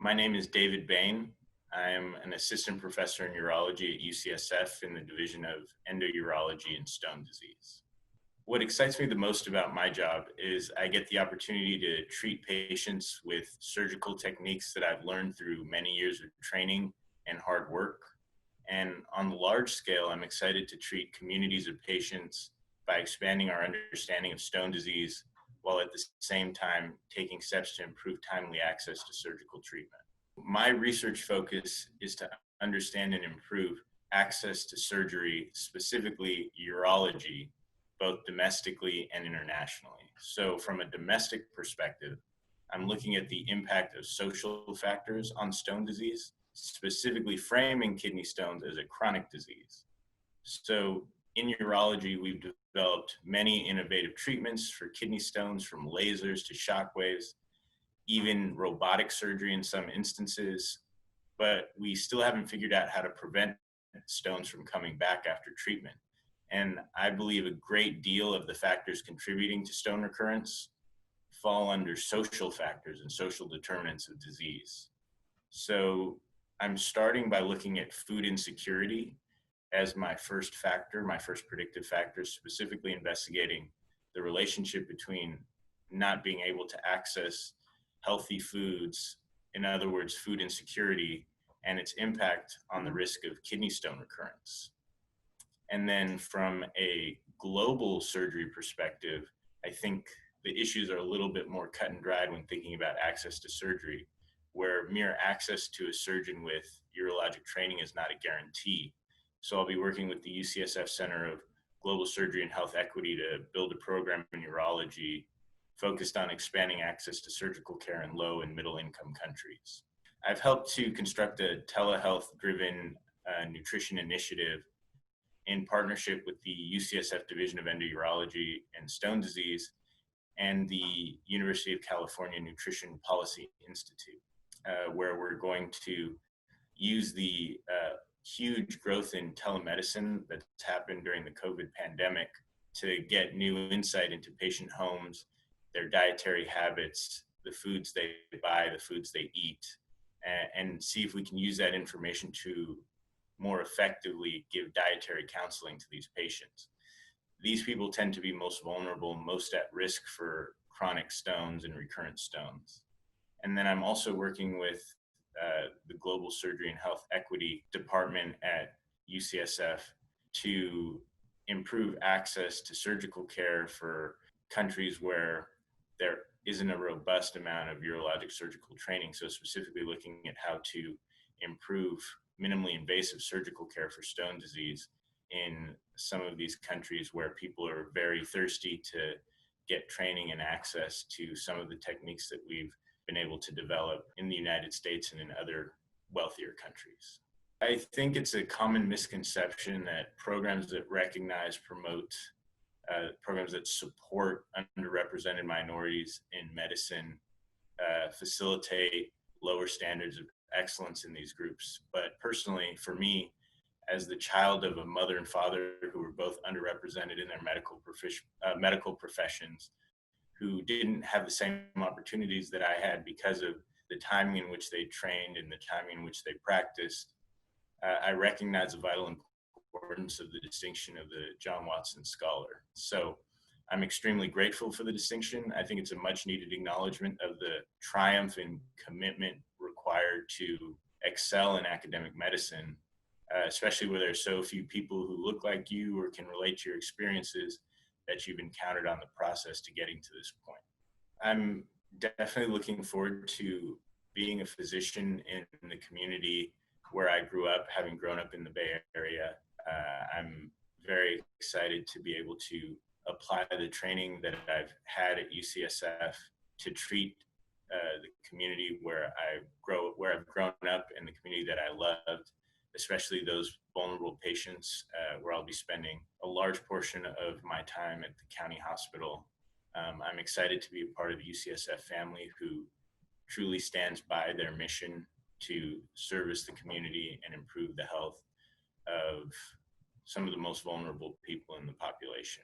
My name is David Bayne. I am an assistant professor in urology at UCSF in the Division of Endourology and Stone Disease. What excites me the most about my job is I get the opportunity to treat patients with surgical techniques that I've learned through many years of training and hard work. And on the large scale, I'm excited to treat communities of patients by expanding our understanding of stone disease while at the same time taking steps to improve timely access to surgical treatment. My research focus is to understand and improve access to surgery, specifically urology, both domestically and internationally. So from a domestic perspective, I'm looking at the impact of social factors on stone disease, specifically framing kidney stones as a chronic disease. So in urology, we've developed many innovative treatments for kidney stones, from lasers to shockwaves, even robotic surgery in some instances, but we still haven't figured out how to prevent stones from coming back after treatment. And I believe a great deal of the factors contributing to stone recurrence fall under social factors and social determinants of disease. So I'm starting by looking at food insecurity as my first factor, my first predictive factor, specifically investigating the relationship between not being able to access healthy foods, in other words, food insecurity, and its impact on the risk of kidney stone recurrence. And then from a global surgery perspective, I think the issues are a little bit more cut and dried when thinking about access to surgery, where mere access to a surgeon with urologic training is not a guarantee. So I'll be working with the UCSF Center of Global Surgery and Health Equity to build a program in urology focused on expanding access to surgical care in low and middle income countries. I've helped to construct a telehealth-driven nutrition initiative in partnership with the UCSF Division of Endourology and Stone Disease and the University of California Nutrition Policy Institute, where we're going to use the huge growth in telemedicine that's happened during the COVID pandemic to get new insight into patient homes, their dietary habits, the foods they buy, the foods they eat, and see if we can use that information to more effectively give dietary counseling to these patients. These people tend to be most vulnerable, most at risk for chronic stones and recurrent stones. And then I'm also working with the Global Surgery and Health Equity Department at UCSF to improve access to surgical care for countries where there isn't a robust amount of urologic surgical training. So specifically looking at how to improve minimally invasive surgical care for stone disease in some of these countries where people are very thirsty to get training and access to some of the techniques that we've been able to develop in the United States and in other wealthier countries. I think it's a common misconception that programs that recognize, promote, programs that support underrepresented minorities in medicine facilitate lower standards of excellence in these groups. But personally, for me, as the child of a mother and father who were both underrepresented in their medical professions, who didn't have the same opportunities that I had because of the timing in which they trained and the timing in which they practiced, I recognize the vital importance of the distinction of the John Watson Scholar. So I'm extremely grateful for the distinction. I think it's a much needed acknowledgement of the triumph and commitment required to excel in academic medicine, especially where there's so few people who look like you or can relate to your experiences that you've encountered on the process to getting to this point. I'm definitely looking forward to being a physician in the community where I grew up, having grown up in the Bay Area. I'm very excited to be able to apply the training that I've had at UCSF to treat the community where I've grown up and the community that I loved, especially those vulnerable patients, where I'll be spending a large portion of my time at the county hospital. I'm excited to be a part of the UCSF family who truly stands by their mission to service the community and improve the health of some of the most vulnerable people in the population.